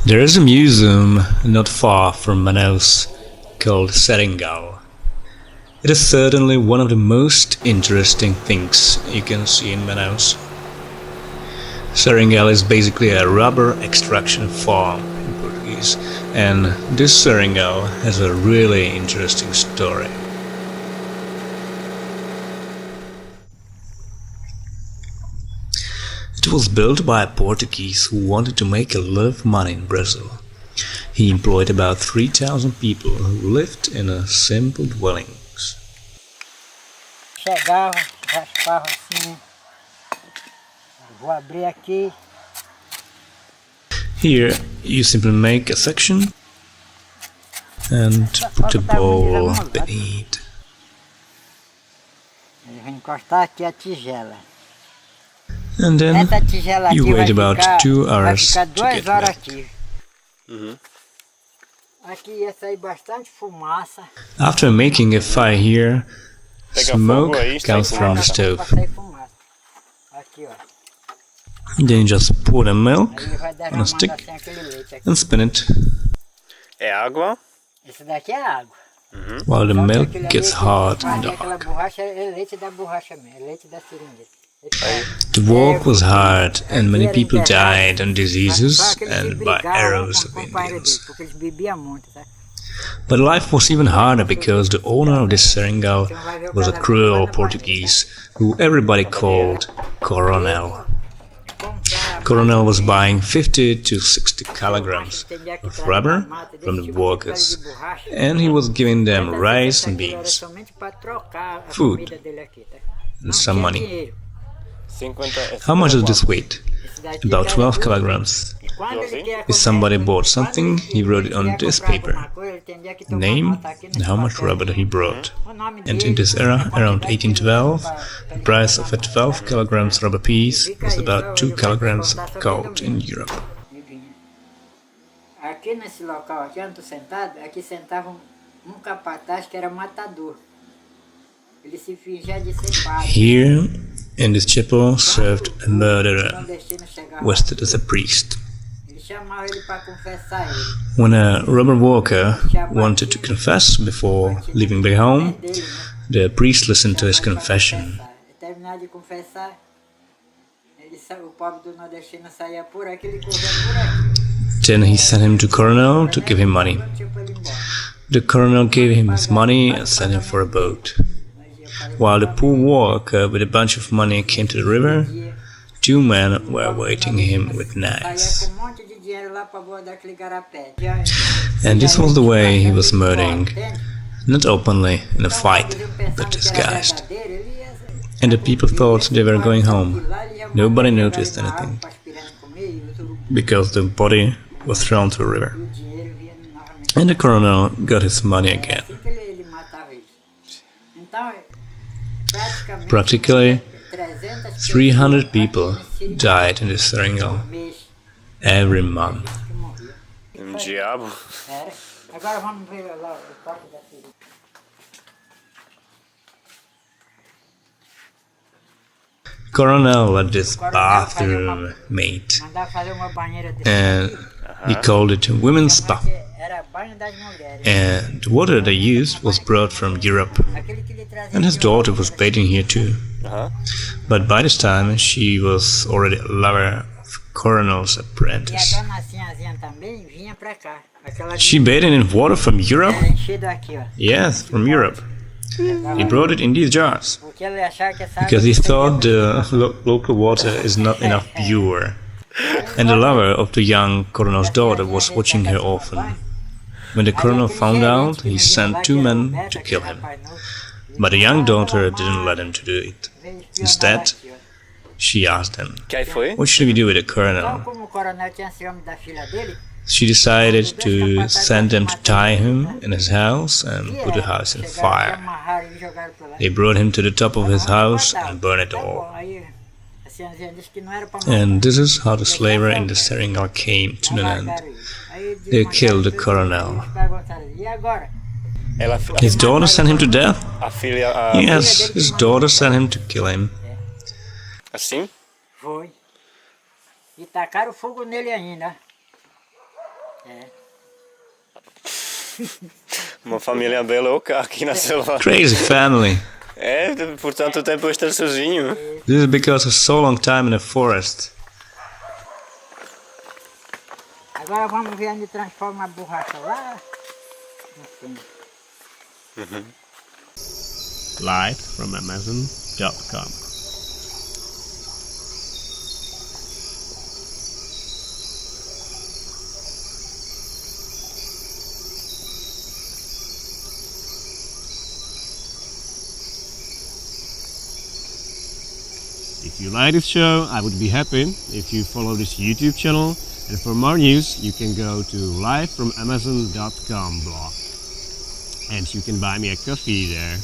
There is a museum not far from Manaus called Seringal. It is certainly one of the most interesting things you can see in Manaus. Seringal is basically a rubber extraction farm in Portuguese, and this Seringal has a really interesting story. It was built by a Portuguese who wanted to make a lot of money in Brazil. He employed about 3,000 people who lived in a simple dwellings. Chegava, raspava assim. Vou abrir aqui. Here you simply make a section and put a bowl beneath. Ele vai encostar aqui a tigela. And then Essa tigela aqui you wait vai about ficar, 2 vai hours ficar to 2 get horas milk. aqui. Aqui ia sair bastante fumaça. After making a fire here, smoke comes from the Vai stove. sair fumaça. Aqui, ó. Then you just pour the milk Ele vai on a derramando stick assim aquele leite aqui. and spin it É água? Esse daqui é água. while the Só que milk aquele gets leite, hard and fazia aquela dark. borracha, é leite da borracha mesmo, é leite da seringa. The walk was hard and many people died on diseases and by arrows of Indians. Porque eles bebiam muito, sabe? But life was even harder because the owner of this Seringal was a cruel Portuguese who everybody called Coronel. Coronel was buying 50 to 60 kilograms of rubber from the workers, and he was giving them rice and beans, food, and some money. How much does this weight? About 12 kilograms. If somebody bought something, he wrote it on this paper, the name and how much rubber he brought. And in this era, around 1812, the price of a 12 kilograms rubber piece was about 2 kilograms of gold in Europe. Aqui nesse local, aqui onde estou sentado, aqui sentava capataz que era matador. Ele se fingia de ser padre. Here, in this chapel, served a murderer, vested as a priest. Ele chamava ele para confessar ele. When a rubber worker wanted to confess before leaving their home, the priest listened to his confession. Terminar de confessar, o pobre do nordestino saía por aqui, ele corria por aqui. Then he sent him to Coronel to give him money. The Coronel gave him his money and sent him for a boat. While the poor worker with a bunch of money came to the river, 2 men were awaiting him with knives. And this was the way he was murdering, not openly in a fight, but disguised. And the people thought they were going home. Nobody noticed anything, because the body was thrown to the river. And the Coronel got his money again. Practically 300 people died in this Seringal every month. Diabo. Agora vamos ver lá o toque da seringa. Coronel let this bathroom made, and he called it women's bath. And the water they used was brought from Europe, and his daughter was bathing here too. But by this time she was already a lover of Coronel's apprentice. She bathed in water from Europe? Yes, from Europe. He brought it in these jars, because he thought the local water is not enough pure, and the lover of the young Coronel's daughter was watching her often. When the Coronel found out, he sent 2 men to kill him, but the young daughter didn't let him to do it. Instead, she asked him, "What should we do with the Coronel?" She decided to send them to tie him in his house and put the house in fire. They brought him to the top of his house and burned it all. And this is how the slavery in the Seringal came to an end. They killed the Coronel. His daughter sent him to death? Yes, his daughter sent him to kill him. Assim? Foi. E tacaram fogo nele ainda. É. Uma família bem louca aqui na selva. Crazy family. É, por tanto tempo estar sozinho. This is because of so long time in the forest. Agora vamos ver onde transforma a borracha lá. Assim. Live from Amazon.com. If you like this show, I would be happy if you follow this YouTube channel, and for more news you can go to livefromamazon.com blog, and you can buy me a coffee there.